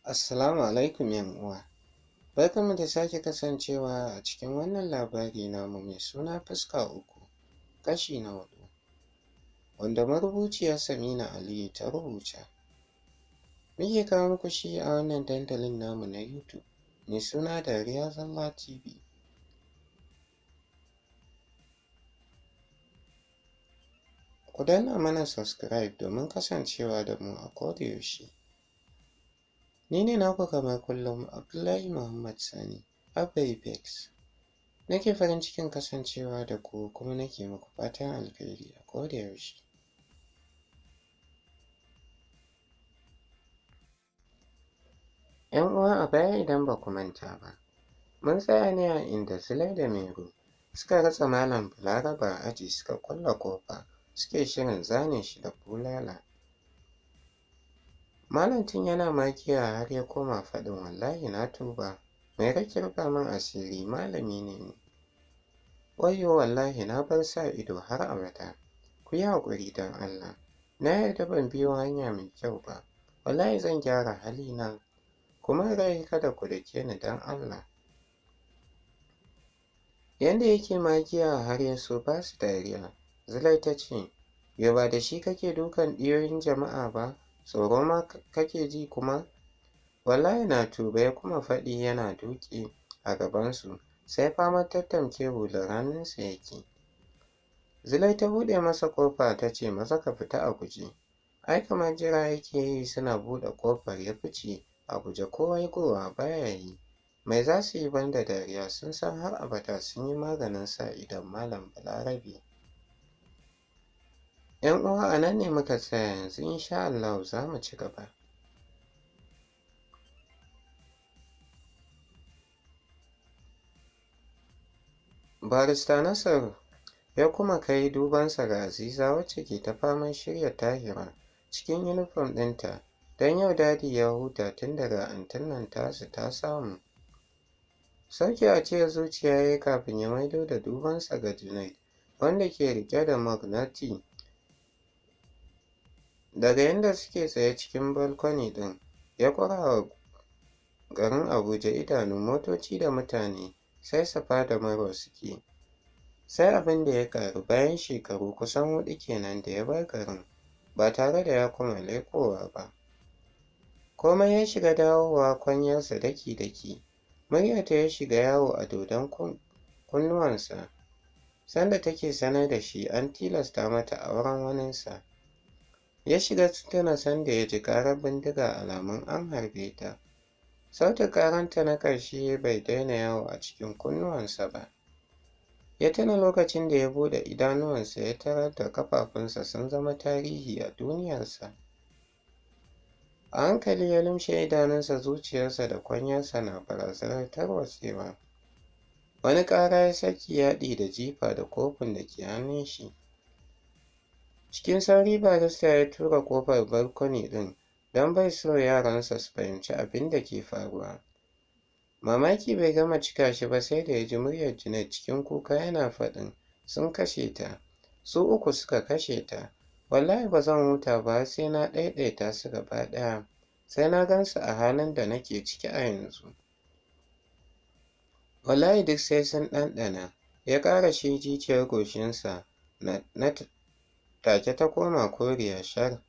Assalamu alaikum uwa. Barkanmu da sake kasancewa a cikin wannan labari namu mai suna fuska uku, kashi na hudu, wanda marubuciyar Samina Aliyu ta rubuta. Muke kawo muku shi a wannan dandalin namu na YouTube mai suna Dariya Zalla TV. Ku danna mana subscribe domin kasancewa da mu a kodayaushe. Ni ne naku kamar kullum Abdullahi Muhammad Sani, Abba Apex. Nake farin cikin kasancewa da ku kuma nake muku fatan alkhairi a kodayaushe. Uwa a baya idan ba ku manta ba, mun tsaya ne a inda Zulai da Mairo suka ratsa Malam Balaraba a aji suka kulle ƙofa suke shirin zane shi da bulala. Malam tun yana makiya har ya koma faɗin wallahi na tuba, mai rake rufa min asiri malami ne ni. Wayyo wallahi na bar sa ido har abada, ku yi haƙuri don Allah, na yarda ban biyo hanya mai kyau ba, wallahi zan gyara halina, kuma rai kada ku dake ni don Allah. Yanda yake magiya har ya so ba su dariya, Zulai ta ce, yau ba da shi kake dukan ɗiyoyin jama'a ba, tsoro ma kake ji kuma? Wallahi na tuba, ya kuma faɗi yana duƙi a gabansu, sai famar tattamke hular hannunsa yake. Zulai ta buɗe masa ƙofa ta ce maza ka fita a guje. Ai kamar jira yake yi suna buɗe ƙofar ya fice a guje ko waigowa baya yi. Mai za su yi banda dariya, sun san har abada sun yi maganin sa idon Malam Balarabe. Uwa a nan ne muka tsaya, yanzu insha Allahu za mu ci gaba. Barista Nasir ya kuma kai dubansa ga Aziza wacce ke ta faman shirya Tahira cikin yunifom ɗinta, don yau dadi ya huta tun daga antin nan tasu ta samu. Sauke a ce zuciya ya yi kafin ya maido da dubansa ga Junaid, wanda ke riƙe da mug na tea. Daga yadda suke tsaye cikin balkoni ɗin, ya ƙura wa garin Abuja idanu, motoci da mutane sai safa da marwa suke. Sai abin da ya ƙaru bayan shekaru kusan 4 kenan da ya bar garin, ba tare da ya kuma leƙowa ba. Komai ya shiga dawowa kwanyarsa daki-daki, muryarta ya shiga yawo a dodon kunnuwansa, sanda take sanar da shi an tilasta mata auren waninsa. Ya shiga tuna sanda ya ji ƙarar bindiga alamun an harbe ta. Sautin ƙaranta na ƙarshe bai daina yawo a cikin kunnuwansa ba. Ya tuna lokacin da ya buɗe idanuwansa ya tarar da ƙafafunsa sun zama tarihi a duniyarsa. A hankali ya lumshe idanunsa, zuciyarsa da kwanyarsa na barazanar tarwatsewa. Wani ƙara ya saki yaɗi da jifa da kofin da ke hannun shi. Cikin sauri barista ya tura ƙofar balkoni ɗin don bai so yaransa su fahimci abin da ke faruwa. Mamaki bai gama cika shi ba sai da ya ji muryar Junaid cikin kuka yana faɗin, sun kashe ta, su uku suka kashe ta. Wallahi ba zan huta ba sai na ɗaiɗaita su gaba ɗaya, sai na gansu a halin da nake ciki a yanzu. Wallahi duk sai sun ɗanɗana. Ya ƙara shi jijiyar goshinsa na take ta koma koriya shar.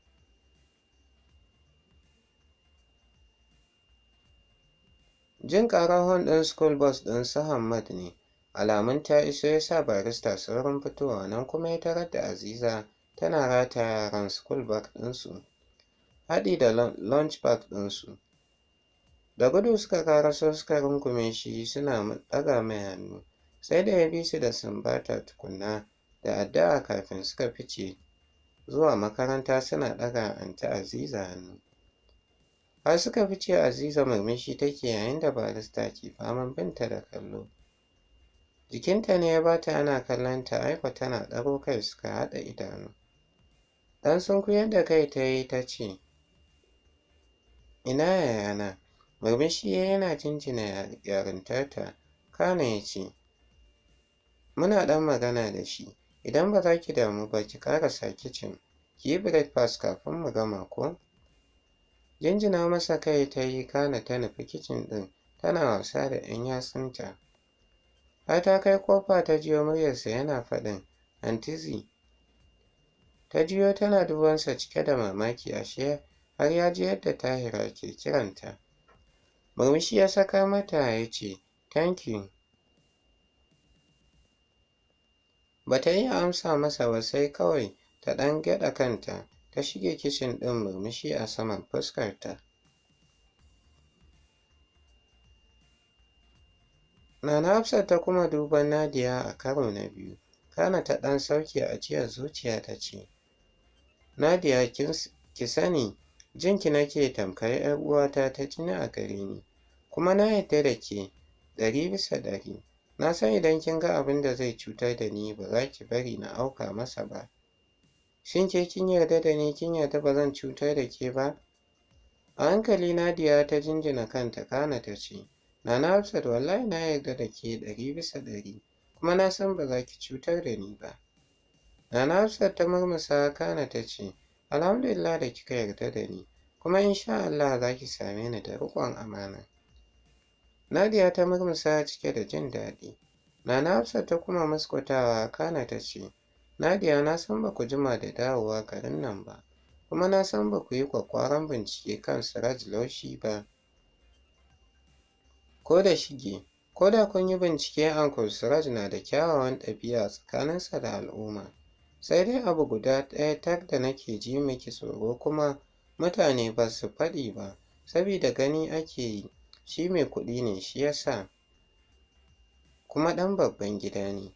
Jin ƙarar hon ɗin school bus ɗin su Hammad ne, alamun ta iso ya sa barista saurin fitowa, nan kuma ya tarar da Aziza tana rataya yaran school bag ɗinsu, haɗi da lunch bag ɗinsu. Da gudu suka ƙaraso suka rungume shi suna ɗaga mai hannu, sai da ya bi su da sumbata tukunna da addu'a kafin suka fice zuwa makaranta suna ɗaga anty Aziza hannu. Har suka fice Aziza murmushi take yayin da barista ke faman binta da kallo. Jikinta ne ya bata ana kallonta, aiko tana ɗago kai suka haɗa idanu. Ɗan sunkuyar da kai ta yi ta ce, ina yayana? Murmushi yana jinjina yarintarta, kana ya ce, muna ɗan magana da shi, idan ba za ki damu ba ki ƙarasa kicin, ki yi breakfast kafin mu gama ko? Jinjina masa kai ta yi, kana ta nufi kicin ɗin tana wasa da 'yan yatsunta. Har ta kai ƙofa ta jiyo muryarsa yana faɗin "Anty ta jiyo tana dubansa cike da mamaki, ashe har ya ji yadda Tahira ke kiranta. Murmushi ya saka mata ya ce "Thank you". Ba ta iya amsa masa ba, sai kawai ta ɗan gyaɗa kanta ta shige kicin ɗin, murmushi a saman fuskarta. Nana Hafsat ta kuma duban Nadiya a karo na biyu, kana ta ɗan sauke ajiyar zuciya ta ce, Nadiya ki sani jinki nake tamkar 'yar uwata ta jini a gare ni, kuma na yarda da ke 100%. Na san idan kin ga abin da zai cutar da ni ba za ki bari na auka masa ba. Shin ke kin yarda da ni, kin yarda ba zan cutar da ke ba? A hankali Nadiya ta jinjina kanta, kana ta ce, Nana Hafsat wallahi na yarda da ke 100%, kuma na san ba za ki cutar da ni ba. Nana Hafsat ta murmusa, kana ta ce, Alhamdulillah da kika yarda da ni, kuma insha Allah za ki same ni da riƙon amana. Nadiya ta murmusa cike da jin daɗi. Nana Hafsat ta kuma muskutawa, kana ta ce, Nadiya na san ba ku jima da dawowa garin nan ba, kuma na san ba ku yi ƙwaƙƙwaran bincike kan Siraj Laushi ba. Ko da kun yi bincike, Uncle Siraj na da kyawawan ɗabi'a tsakaninsa da al'umma. Sai dai abu guda ɗaya tak da nake ji miki tsoro, kuma mutane ba su faɗi ba, saboda gani ake yi shi mai kuɗi ne, shi yasa, kuma ɗan babban gida ne.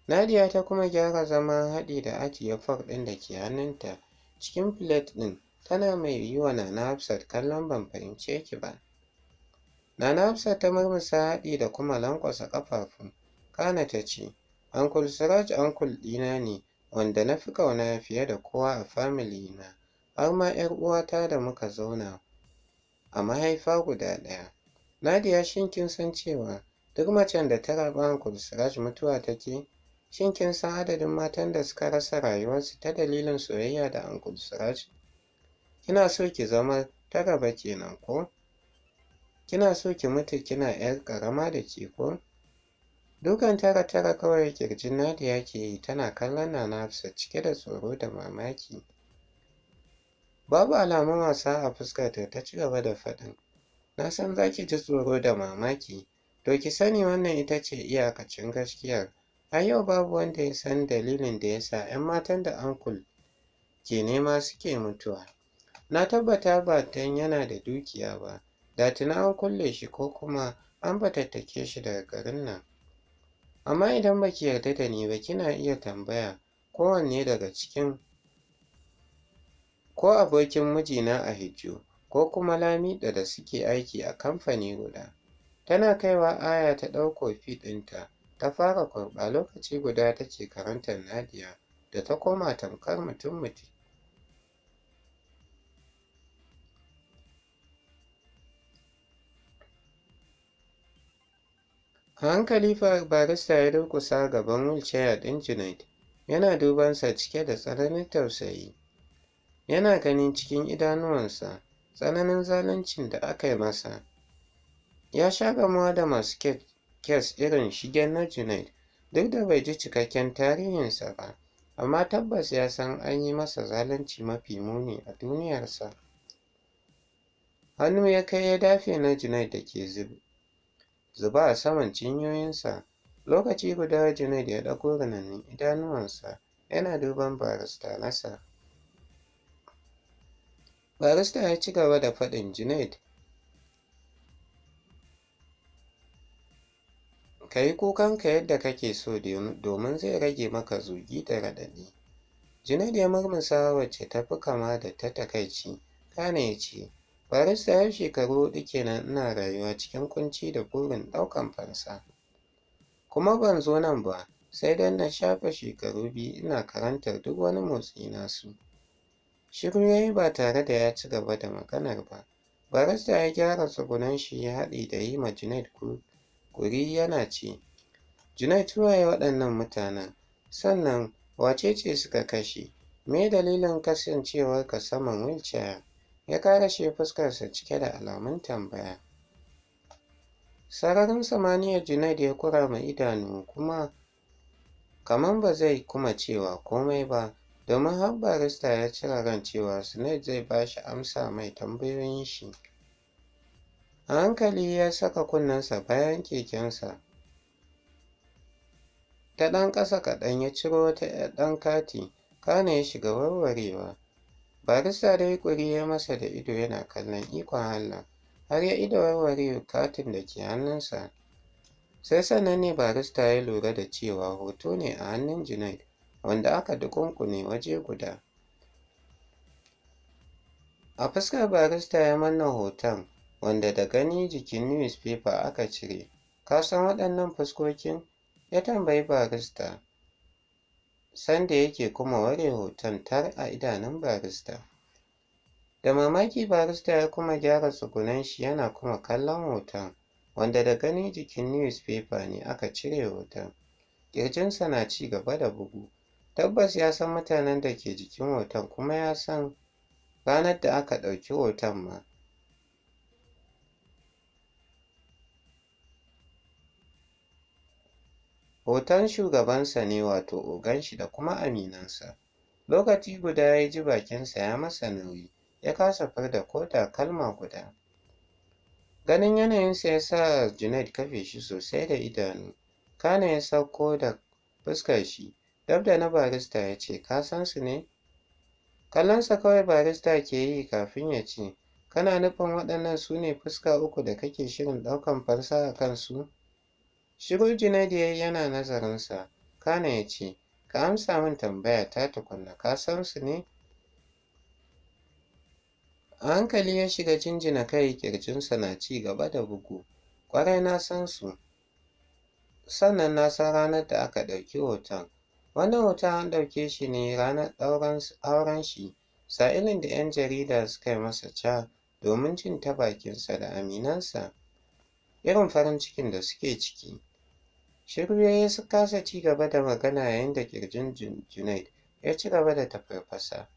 Nadiya ta kuma gyara zama haɗi da ajiye fork ɗin da ke hannunta cikin filet ɗin, tana mai yi wa Nana Hafsat kallon ban fahimce ki ba. Nana Hafsat ta murmusa haɗi da kuma lankwasa ƙafafu, kana ta ce, Uncle Siraj uncle ɗina ne wanda na fi ƙauna fiye da kowa a family na, har ma 'yar uwata da muka zauna a mahaifa guda ɗaya. Nadiya, shin kin san cewa duk macen da ta raɓa Uncle Siraj mutuwa take? Shin kin san adadin matan da suka rasa rayuwarsu ta dalilin soyayya da Uncle Siraj? Kina so ki zama ta gaba kenan ko? Kina so ki mutu kina 'yar ƙarama da ke ko? Dukan tara kawai ƙirjin Nadiya ke yi, tana kallon Nana Hafsat cike da tsoro da mamaki. Babu alamun wasa a fuskarta, ta ci gaba da faɗin, na san za ki ji tsoro da mamaki, to ki sani wannan ita ce iyakacin gaskiyar. Har yau babu wanda ya san dalilin da ya sa 'yan matan da Uncle ke nema suke mutuwa. Na tabbata ba dan yana da dukiya ba, da tuni an kulle shi ko kuma an fatattake shi daga garin nan. Amma idan ba ki yarda da ni ba, kina iya tambaya kowanne daga cikin ko abokin mijina a Hijjo ko kuma Lamido da suke aiki a kamfani guda. Tana kaiwa aya ta ɗau kofi ɗinta ta fara kurɓa, lokaci guda take karantar Nadiya da ta koma tamkar mutum-mutum. A hankali barista ya durƙusa gaban wheelchair ɗin Junaid, yana dubansa cike da tsananin tausayi. Yana ganin cikin idanuwansa tsananin zaluncin da aka yi masa. Ya sha gamuwa da masu kes irin shigen na Junaid, duk da bai ji cikakken tarihinsa ba, amma tabbas ya san an yi masa zalunci mafi muni a duniyarsa. Hannu ya kai ya dafe na Junaid da ke zuba a saman cinyoyinsa. Lokaci guda Junaid ya ɗago rinannun idanuwansa yana duban barista Nasar. Barista ya ci gaba da faɗin, Junaid, ka yi kukanka yadda kake so domin zai rage maka zugi da raɗaɗi. Junaid ya murmusa wacce ta fi kama da ta takaici, kana ya ce, barista yau shekaru 4 kenan ina rayuwa cikin kunci da burin ɗaukan fansa. Kuma ban zo nan ba sai don na shafe shekaru 2 ina karantar duk wani motsi nasu. Shiru ya yi ba tare da ya ci gaba da maganar ba. Barista ya gyara tsugunan shi ya haɗi da yi ma Junaid guri yana ce, Junaid, waye waɗannan mutanen? Sannan wace ce suka kashe? Me dalilin kasancewarka saman wheelchair? ya ƙarashe fuskarsa cike da alamun tambaya. Sararin samaniyar Junaid ya kurama idanu kuma kamar ba zai kuma cewa komai ba, domin har barista ya cire ran cewa Junaid zai ba shi amsa mai tambayoyin shi. A hankali ya saka kunnensa bayan kekensa ta ɗan ƙasa kaɗan ya ciro wata ɗan kati, kana ya shiga warwarewa. Barista dai ƙuri ya masa da ido yana kallon ikon Allah har ya ida warware katin da ke hannunsa. Sai sannan ne barista ya lura da cewa hoto ne a hannun Junaid wanda aka duƙunƙune waje guda. A fuskar barista ya manna hoton wanda da gani jikin newspaper aka cire. Ka san waɗannan fuskokin? Ya tambayi barista sanda yake kuma ware hoton tar a idanun barista. Da mamaki barista ya kuma gyara tsugunan shi yana kuma kallon hoton wanda da gani jikin newspaper ne aka cire hoton. Ƙirjinsa na ci gaba da bugu. Tabbas ya san mutanen da ke jikin hoton kuma ya san ranar da aka ɗauki hoton ma. Hoton shugabansa ne wato ogan shi da kuma aminansa. Lokaci guda ya ji bakinsa ya masa nauyi, ya kasa furta ko da kalma guda. Ganin yanayinsa ya sa Junaid kafe shi sosai da idanu. Kana ya sauko da fuskar shi, dab da na barista ya ce, ka san su ne? Kallonsa kawai barista ke yi kafin ya ce, kana nufin waɗannan su ne fuska uku da kake shirin ɗaukan fansa a kansu? Shiru Junaid ya yi yana nazarinsa, kana ya ce, ka amsa min tambaya ta tukunna, ka san su ne? A hankali ya shiga jinjina kai, ƙirjinsa na ci gaba da bugu. Ƙwarai na san su. Sannan na san ranar da aka ɗauki hoton. Wannan hoton an ɗauke shi ne ranar auren shi, sa'ilin da 'yan jarida suka yi masa ca domin jin ta bakinsa da aminansa irin farin cikin da suke ciki. Shiru ya yi su kasa ci gaba da magana yayin da ƙirjin Junaid ya ci gaba da tafarfasa.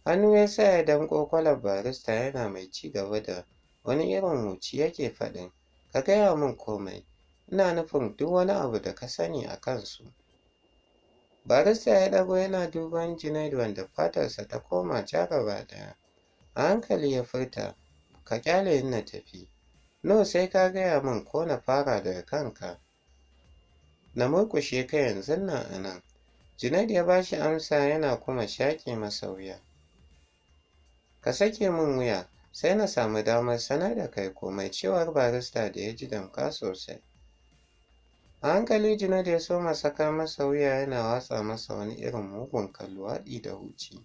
Hannu ya sa ya danƙo kwalar barista yana mai ci gaba da wani irin huci yake faɗin, ka gaya min komai, ina nufin duk wani abu da ka sani a kansu. Barista ya ɗago yana duban Junaid wanda fatarsa ta koma ja gaba ɗaya. A hankali ya furta, ka ƙyale ni na tafi. No, sai ka gaya min ko na fara daga kanka. Na murƙushe ka yanzu nan a nan. Junaid ya ba shi amsa yana kuma shaƙe masa wuya. Ka sake min wuya, sai na samu damar sanar da kai komai, cewar barista da ya ji damƙa sosai. A hankali Junaid ya soma saka masa wuya yana watsa masa wani irin mugun kallo haɗi da huci.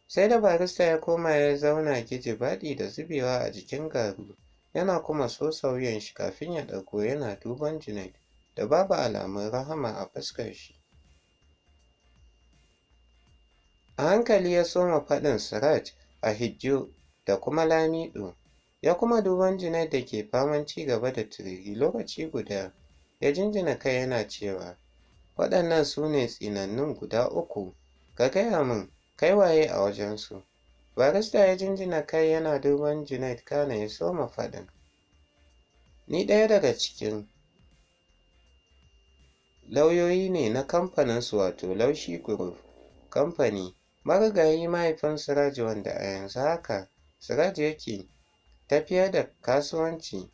Sai da barista ya koma ya zauna gijibaɗi da zubewa a jikin garu, yana kuma sosa wuyan shi kafin ya ɗago yana duban Junaid da babu alamun rahama a fuskar shi. A hankali ya soma faɗin Siraj, Ahijjo da kuma Lamido. Ya kuma duban Junaid da ke faman ci gaba da tururi lokaci guda. Ya jinjina kai yana cewa, waɗannan su ne tsinannun guda uku, ka gaya min, kai waye a wajensu? Barista ya jinjina kai yana duban Junaid kana ya soma faɗin, ni ɗaya daga cikin lauyoyi ne na kamfaninsu wato Laushi Group Company. Marigayi mahaifin Siraj wanda a yanzu haka Siraj yake tafiyar da kasuwanci.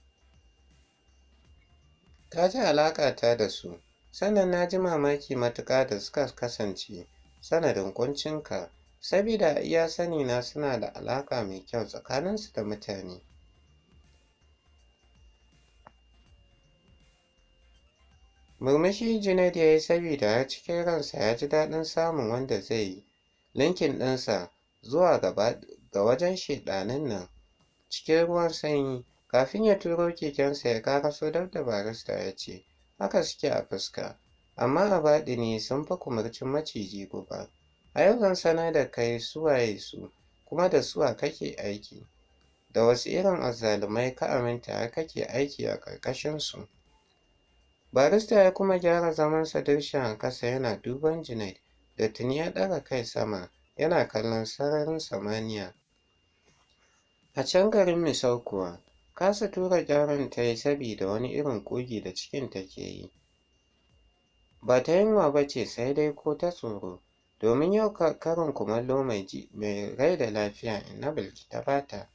Ka ji alaƙata da su, sannan na ji mamaki matuƙa da suka kasance sanadin ƙuncinka, sabida a iya sanina suna da alaƙa mai kyau tsakaninsu da mutane. Murmushi Junaid ya yi sabida har cikin ransa ya ji daɗin samun wanda zai yi linkin ɗinsa zuwa ga wajen shaiɗanun nan cikin ruwan sanyi. Kafin ya turo kekensa ya ƙaraso dab da barista ya ce, haka suke a fuska, amma a baɗini sun fi kumurcin maciji guba. A yau zan sanar da kai su waye su, kuma da suwa kake aiki, da wasu irin azzalumai ka aminta har kake aiki a ƙarƙashinsu. Barista ya kuma gyara zamansa dirshan a ƙasa yana duban Junaid da tuni ya ɗaga kai sama yana kallon sararin samaniya. A can garin Misau kuwa, kasa tura ƙyaron ta yi sabida wani irin ƙugi da cikin take yi. Ba ta yunwa ba ce sai dai ko ta tsoro, domin yau karin kumallo mai rai da lafiya inna Bilki ta bata.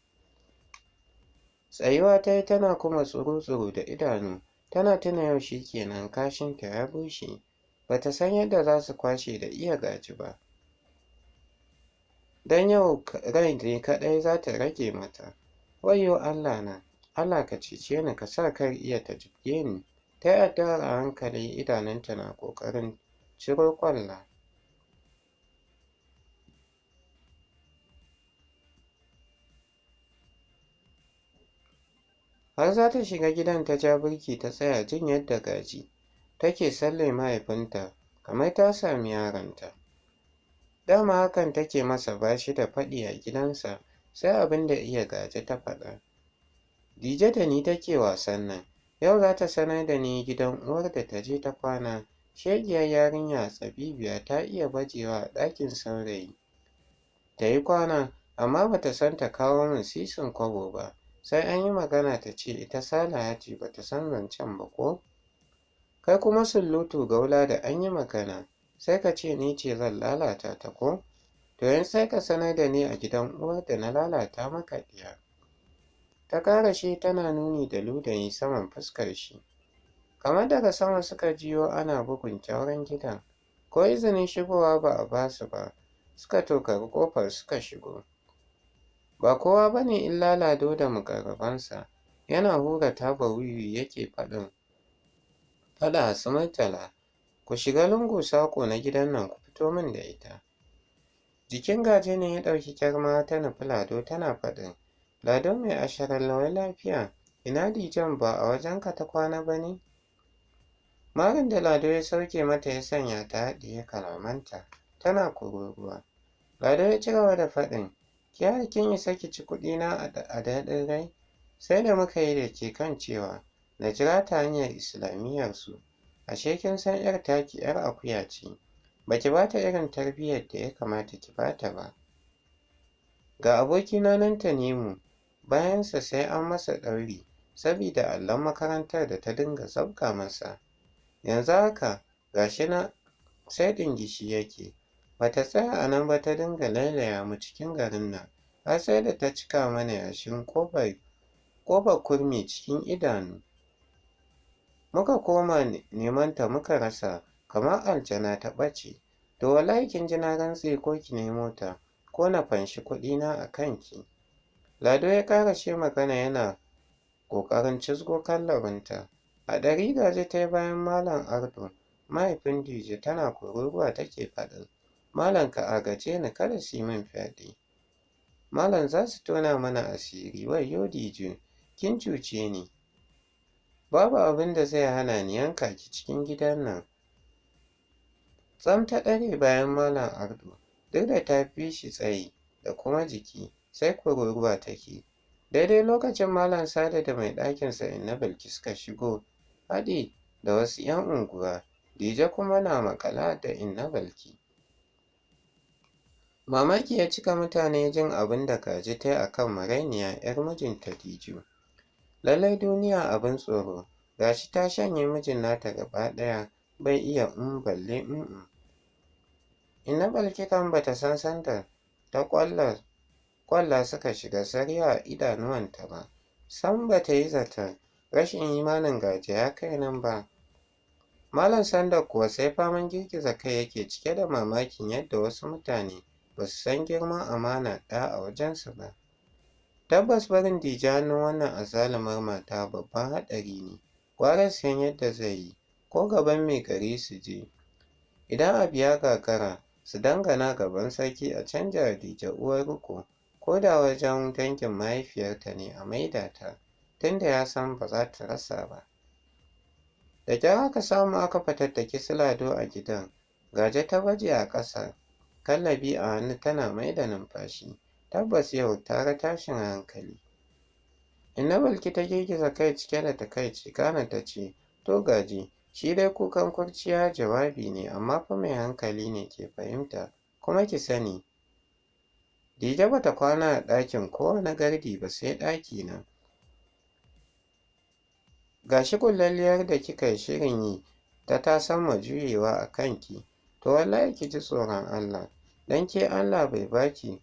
Tsayuwa ta yi tana kuma tsuru-tsuru da idanu, tana tuna yau shi kenan kashinta ya bushe, ba ta san yadda za su kwashe da iya gaji ba. Don yau rai ne kaɗai za ta rage mata. Wayyo Allah na, Allah ka cece ni ka sa kar iya ta jibge ni. Ta yi addu'ar a hankali, idanunta na ƙoƙarin ciro ƙwalla. Har za ta shiga gidan ta ja birki ta tsaya jin yadda Gaji take salle mahaifinta kamar ta sami yaronta. Dama hakan take masa ba shi da faɗi a gidansa, sai abin da iya Gaji ta faɗa. Dije da ni take wasan nan, yau za ta sanar da ni gidan uwar da ta je ta kwana. Shegiyar yarinya Tsabibiya ta iya bajewa a ɗakin saurayi ta yi kwana, amma ba ta san ta kawo min sisin kwabo ba. Sai an yi magana ta ce ita Salaha ce ba ta san zancen ba ko? Kai kuma sullutu gaula da an yi magana, sai ka ce ni ce zan lalata ta ko? To yanzu sai ka sanar da ni a gidan uwar da na lalata maka ɗiya. Ta ƙarashe tana nuni da ludayi saman fuskar shi. Kamar daga sama suka jiyo ana bugun ƙyauren gidan, ko izinin shigowa ba a ba su ba, suka tokari ƙofar suka shigo. Ba kowa ba ne illa Lado da muƙarrabansa, yana hura taba wiwi yake faɗa su Murtala, ku shiga lungu saƙo na gidan nan ku fito min da ita. Jikin Gaje ne ya ɗauki kyarma ta nufi Lado tana faɗin, Lado mai asharalle lafiya, ina Dijon ba a wajenka ta kwana ba ne? Marin da Lado ya sauke mata ya sanya ta haɗiye kalamanta, tana kururuwa. Lado ya ci gaba da faɗin, kin isa ki ci kuɗina a daɗin rai? Sai da muka yi da ke kan cewa na jira ta hanyar islamiyyarsu, ashe kin san 'yar taki 'yar akuya ce, ba ki ba ta irin tarbiyyar da ya kamata ki ba ta ba. Ga abokina nan Tanimu, bayansa sai an masa ɗauri, sabida allon makarantar da ta dinga zabga masa. Yanzu haka ga shi na sai ɗingishi yake. Ba ta tsaya a nan ba ta dinga lailaya mu cikin garin nan, har sai da ta cika mana yashin ƙofar kurmi cikin idanu. Muka koma neman ta muka rasa, kamar aljana ta ɓace. To wallahi kin ji na rantse ko ki nemo ta, ko na fanshi kuɗina a kanki. Lado ya ƙarashe magana yana ƙoƙarin cizgo kallabinta. A ɗari Gaje ta yi bayan Malam Ardo, mahaifin Dije, tana kururuwa take faɗin, Malam ka agaje ni kada su yi min fyaɗe. Malam za su tona mana asiri, wayyo Dije, kin cuce ni. Babu abin da zai hana ni yanka ki cikin gidan nan. Tsam ta ɗare bayan Malam Ardo, duk da ta fi shi tsayi da kuma jiki, sai kururuwa take. Daidai lokacin Malam Sale da mai ɗakinsa Inna Bilki suka shigo, haɗi da wasu 'yan unguwa, Dije kuma na maƙala da Inna Bilki. Mamaki ya cika mutane jin abin da Gaje ta yi a kan marainiya 'yar mijinta Diju. Lallai duniya abin tsoro, ga shi ta shanye mijin nata gaba ɗaya, bai iya balle Inna Bilki kan ba ta san sanda ta ƙwalla suka shiga sarya a idanuwanta ba, sam ba ta yi zaton rashin imanin Gaje ya kai nan ba. Malam Sanda kuwa sai faman girgiza kai yake cike da mamakin yadda wasu mutane ba su san girman amana ɗa a wajensu ba. Tabbas barin Dije hannun wannan azzalumar mata babban haɗari ne, gwara siyan yadda zai yi, ko gaban mai gari su je. Idan abu ya gagara, su dangana gaban sarki a canja Dije uwar riƙo, ko da wajen dangin mahaifiyarta ne a maida ta, tunda ya san ba za ta rasa ba. Da kyar aka samu aka fatattaki su Lado a gidan, Gaje ta baje a ƙasa, kallabi a hannu tana mai da numfashi. Tabbas yau ta ga tashin hankali. Inna Bilki ta girgiza kai cike da takaici, kana ta ce, to Gaje, shi dai kukan kurciya jawabi ne, amma fa mai hankali ne ke fahimta, kuma ki sani, Dije ba ta kwana a ɗakin kowane gardi ba sai ɗakina. Ga shi ƙullalliyar da kika yi shirin yi ta sama juyewa a kanki, to wallahi ki ji tsoron Allah, don ke Allah bai baki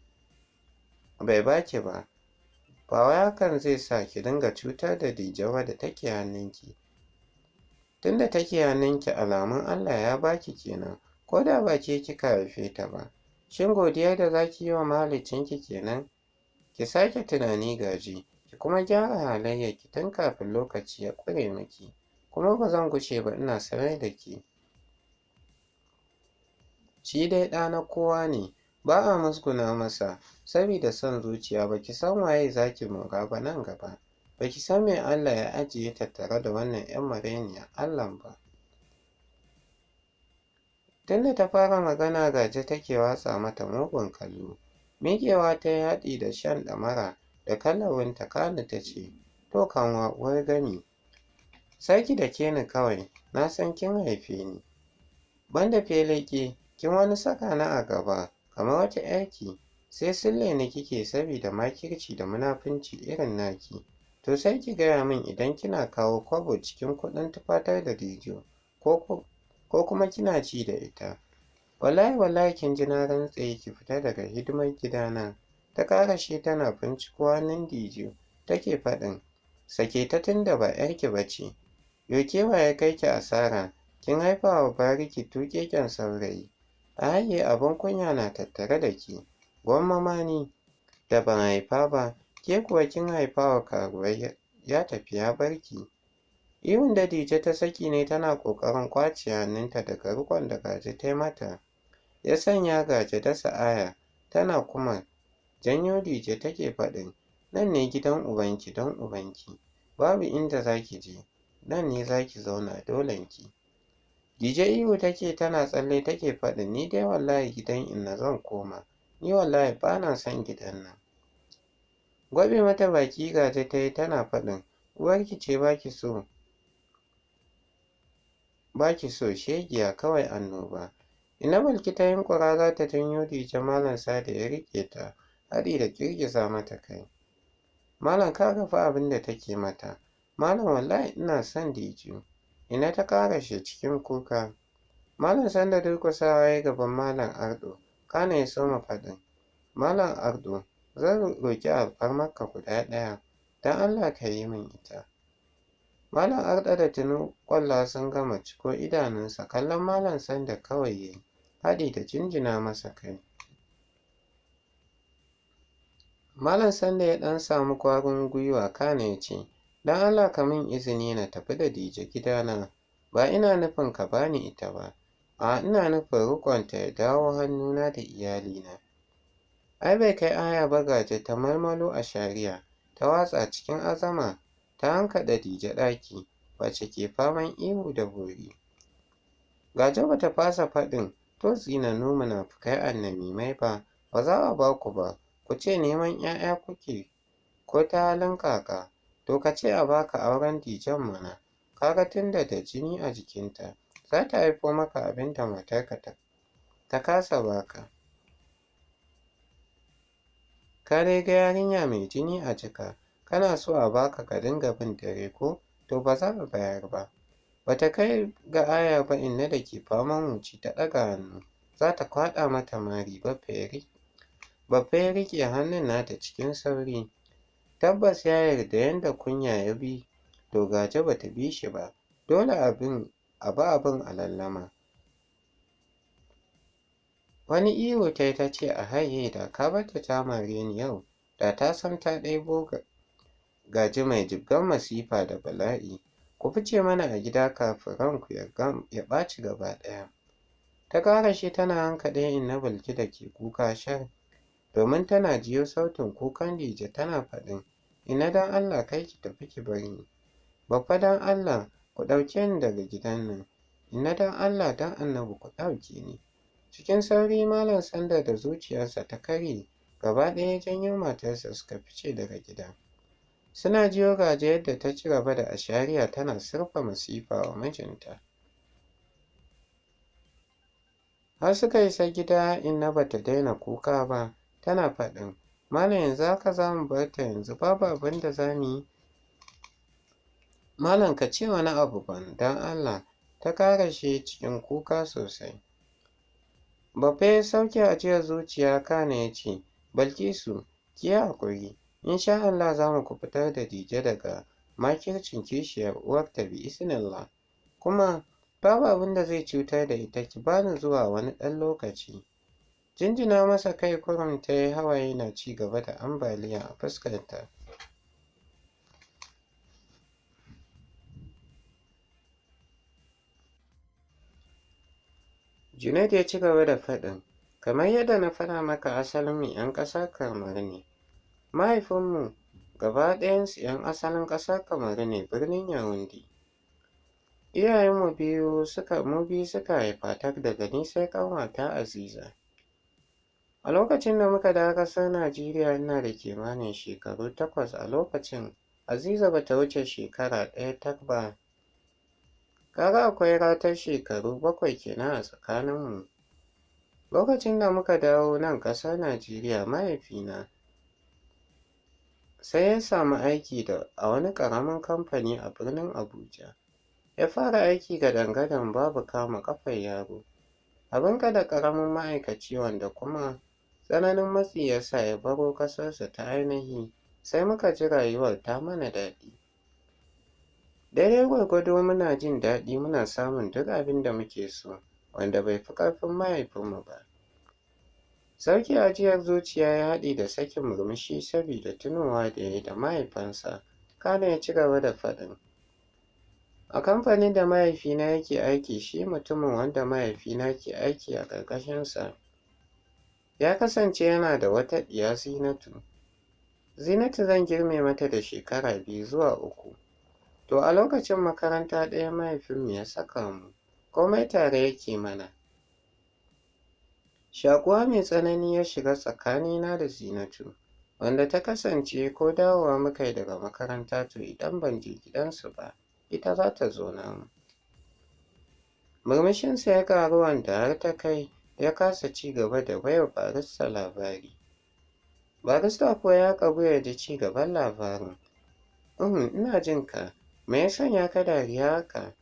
ba, ba wai hakan zai sa ki dinga cutar da Dije ba da take hannunki. Tunda take hannunki alamun Allah ya baki kenan, ko da ba ke kika haife ta ba. Shin godiyar da za ki yi wa mahaliccinki kenan? Ki sake tunani Gaji, ki kuma gyara halayyarki tun kafin lokaci ya ƙure miki, kuma ba zan gushe ba ina sanar da ke. Shi dai ɗa na kowa ne, ba a musguna masa, sabida son zuciya ba ki san waye za ki mora ba nan gaba, ba ki san me Allah ya ajiye tattare da wannan 'yan marainiyar Allahn ba. Tunda ta fara magana Gaje take watsa mata mugun kallo. Miƙewa ta yi haɗi da shan ɗamara da kallawinta kana ta ce, to kanwa uwar gami, sai ki dake ni kawai, na san kin haife ni. Banda feleke, kin wani saka ni a gaba, kamar wata 'yarki, sai sille ni kike sabida makirci da munafunci irin naki. To sai ki gaya min idan kina kawo kwabo cikin kuɗin tufatar da Dijo, ko kuma kina ci da ita. Wallahi kin ji na rantse ki fita daga hidimar gidana. Ta ƙarashe tana binciko hannun Dijo take faɗin, sake ta tunda ba 'yarki ba ce. Yo ke wa ya kai ki asara, kin haifa wa bariki tuƙeƙen saurayi. A haye abin kunya na tattare da ke, gwamma ma ni da ban haifa ba, ke kuwa kin haifa wa karuwai ya tafi ya bar ki. Ihun da Dije ta saki ne tana ƙoƙarin ƙwace hannunta daga riƙon da Gaje ta yi mata. Ya sanya Gaje dasa aya, tana kuma janyo Dije take faɗin, nan ne gidan ubanki don ubanki, babu inda za ki je, nan ne za ki zauna dolenki. Dije ihu take tana tsalle take faɗin, ni dai wallahi gidan inna zan koma, ni wallahi ba na son gidan nan. Gwabe mata baki Gaje ta yi tana faɗin, uwarki ce ba ki so shegiya kawai annoba. Ina Balki ta yunƙura za ta janyo Dije Malam Sale ya riƙe ta, haɗi da girgiza mata kai. Malam ka ga fa abin da take mata. Malam wallahi ina son Dije. Ina ta ƙarashe cikin kuka. Malam Sanda durƙusawa ya gaban Malam Ardo, kana ya soma faɗin, Malam Ardo, zan roƙi alfarmarka guda ɗaya, don Allah ka yi min ita. Malam Ardo da tuni ƙwalla sun gama ciko idanunsa kallon Malam Sanda kawai ya yi, haɗi da jinjina masa kai. Malam Sanda ya ɗan samu ƙwarin gwiwa kana ya ce, don Allah ka min izini na tafi da Dije gidana, ba ina nufin ka bani ita ba, a ina nufin riƙonta ya dawo hannuna da iyalina. Ai bai kai aya ba Gaje ta malmalo a shari'a, ta watsa cikin azama, ta hankaɗa Dije ɗaki, wacce ke faman ihu da bori. Gaje ba ta fasa faɗin, to tsinannu munafukai annamimai ba za a ba ku ba, ku ce neman 'ya'ya kuke, ko ta halin kaka, to ka ce a baka auren Dijen mana, kaga tunda da jini a jikinta, za ta haifo maka abin da matarka ta kasa baka. Ka dai ga yarinya mai jini a jika, kana so a baka ka dinga bin dare ko, to ba za a bayar ba. Bata kai ga aya ba inna da ke faman wuci ta ɗaga hannu, za ta kwaɗa mata mari Baffa ya riƙe hannun nata cikin sauri. Tabbas ya yarda yanda kunya ya bi, to Gaje ba ta bi shi ba, dole a bi abin a lallama. Wani ihu ta yi ta ce a haye da ka barta ta mare ni yau, da ta san ta ɗebo Gaje mai jibgan masifa da bala'i. Ku fice mana a gida kafin ranku ya ɓaci gaba ɗaya. Ta ƙarashe tana hankaɗe inna Balki da ke kuka shar, domin tana jiyo sautin kukan Dije tana faɗin, ina don Allah kai ki tafi ki bari ni. Baffa don Allah ku ɗauke ni daga gidan nan, ina don Allah don Annabi ku ɗauke ni. Cikin sauri Malam Sanda da zuciyarsa ta karye, gaba ɗaya ya janyo matarsa suka fice daga gida. Suna jiyo Gaje yadda ta ci gaba da ashariya tana surfa masifa wa mijinta. Har suka isa gida inna ba ta daina kuka ba, tana faɗin, Malam yanzu haka za mu bar ta yanzu babu abin da za mu yi. Malam ka ce wani abu ban don Allah, ta ƙarashe cikin kuka sosai. Baffa ya sauke ajiyar zuciya kana ya ce, Balkisu, ki yi haƙuri, insha Allah za mu kuɓutar da Dije daga makircin kishiyar uwarta bi'iznillah. Kuma babu abin da zai cutar da ita, ki bani zuwa wani ɗan lokaci. Jinjina masa kai kurum ta yi, hawaye na ci gaba da ambaliya a fuskarta. Junaid ya ci gaba da faɗin, kamar yadda na faɗa maka asalinmu 'yan ƙasar Kamaru ne. Mahaifinmu gaba ɗayansu 'yan asalin ƙasar Kamaru ne, birnin Yawunde. Iyayenmu mu biyu suka haifa tak daga ni sai ƙanwata Aziza. A lokacin da muka dawo ƙasar Najeriya ina da kimanin shekaru 8 a lokacin, Aziza ba ta wuce shekara 1 tak ba. Kaga akwai ratar shekaru 7 kenan a tsakaninmu. Lokacin da muka dawo nan ƙasar Najeriya mahaifina sai ya samu aiki a wani ƙaramin kamfani a birnin Abuja. Ya fara aiki gadan-gadan babu kama ƙafar yaro. Abinka da ƙaramin ma'aikaci wanda kuma tsananin matsi ya sa ya baro ƙasarsa ta ainihi, sai muka ji rayuwar ta mana daɗi. Daidai gwargwado muna jin daɗi, muna samun duk abin da muke so wanda bai fi ƙarfin mahaifinmu ba. Sauke ajiyar zuciya ya haɗe da sakin murmushi saboda tunowa da ya yi da mahaifinsa, kana ya ci gaba da faɗin. A kamfanin da mahaifina yake aiki, shi mutumin wanda mahaifina ke aiki a ƙarƙashinsa ya kasance yana da wata ɗiya Zinatu. Zinatu zan girme mata da shekara 2 zuwa 3. To a lokacin makaranta ɗaya mahaifinmu ya saka mu, komai tare yake mana. Shaƙuwa mai tsanani ya shiga tsakanina da Zinatu, wanda ta kasance ko dawowa muka yi daga makaranta to idan ban je gidansu ba, ita za ta zo namu. Murmushinsa ya ƙaru wanda har ta kai ya kasa ci gaba da baiwa barista labari. Barista kuwa ya ƙagu ya ji ci gaban labarin. Ina jin ka, me ya sanya ka dariya haka?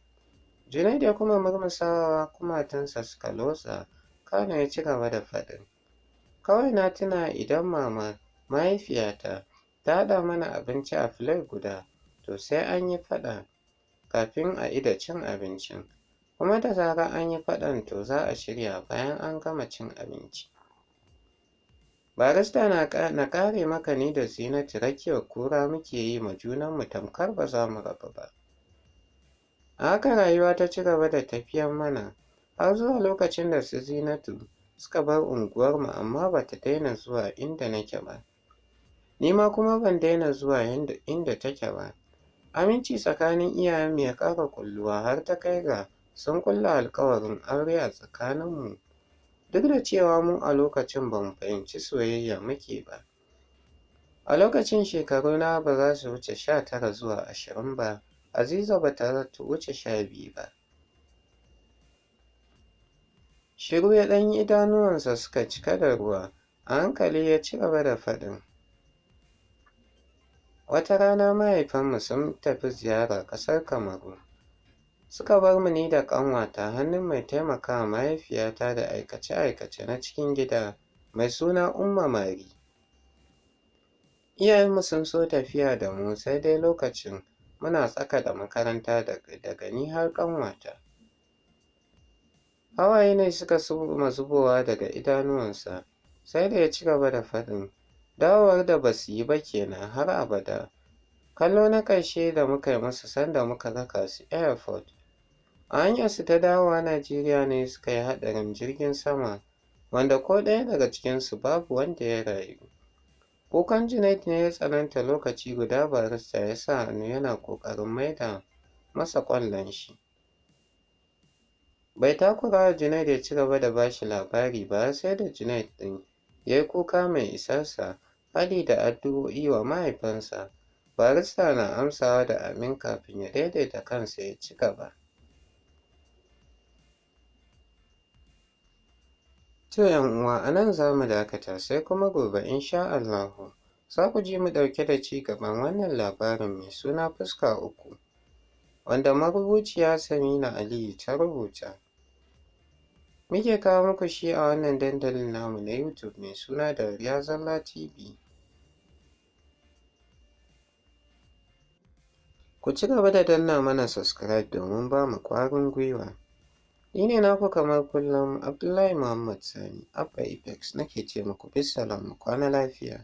Junaid ya kuma murmusawa kumatunsa suka lotsa, kana ya ci gaba da faɗin. Kawai na tuna idan mahaifiyata ta haɗa mana abinci a filet guda, to sai an yi faɗa kafin a ida cin abincin. Kuma da zarar an yi faɗan to za a shirya bayan an gama cin abinci. Barista na ƙare maka ni da Zinatu rakiyar kura muke yi ma junanmu tamkar ba za mu rabu ba. A haka rayuwa ta ci gaba da tafiyar mana har zuwa lokacin da su Zinatu suka bar unguwarmu, amma ba ta daina zuwa inda nake ba. Ni ma kuma ban daina zuwa inda take ba. Aminci tsakanin iyayenmu ya ƙara ƙulluwa har ta kai ga sun ƙulla alƙawarin aure a tsakaninmu. Duk da cewa mu a lokacin ba mu fahimci soyayya muke ba. A lokacin shekaruna ba za su wuce 19 zuwa 20 ba, Aziza ba ta wuce 12 ba. Shiru ya ɗan yi, idanuwansa suka cika da ruwa, a hankali ya ci gaba da faɗin. Wata rana mahaifanmu sun tafi ziyara ƙasar Kamaru. Suka bar mu ni da ƙanwata hannun mai taimakawa mahaifiyata da aikace-aikace na cikin gida mai suna Umma Mari. Iyayenmu sun so tafiya da mu, sai dai lokacin muna tsaka da makaranta daga ni har ƙanwata. Hawaye ne suka soma zubowa daga idanuwansa, sai da ya ci gaba da faɗin. Dawowar da ba su yi ba kenan har abada. Kallo na ƙarshe da muka yi musu sanda muka raka su airport. A hanyarsu ta dawowa Najeriya ne suka yi haɗarin jirgin sama, wanda ko ɗaya daga cikinsu babu wanda ya rayu. Kukan Junaid ne ya tsananta lokaci guda, barista ya sa hannu yana ƙoƙarin maida masa ƙwallon shi. Bai takura wa Junaid ya ci gaba da ba shi labari ba, sai da Junaid ɗin ya yi kuka mai isarsa, haɗi da addu'o'i wa mahaifinsa. Barista na amsawa da amin kafin ya daidaita kansa ya ci gaba. To 'yan uwa a nan za mu dakata sai kuma gobe insha Allahu za ku ji mu ɗauke da ci gaban wannan labarin mai suna fuska uku wanda marubuciya Samina Aliyu ta rubuta. Muke kawo muku shi a wannan dandalin namu na YouTube mai suna Dariya Zalla TV. Ku ci gaba da danna mana subscribe domin ba mu ƙwarin gwiwa. Ni ne naku kamar kullum Abdullahi Muhammad Sani, Abba Apex nake ce muku bisalam mu kwana lafiya.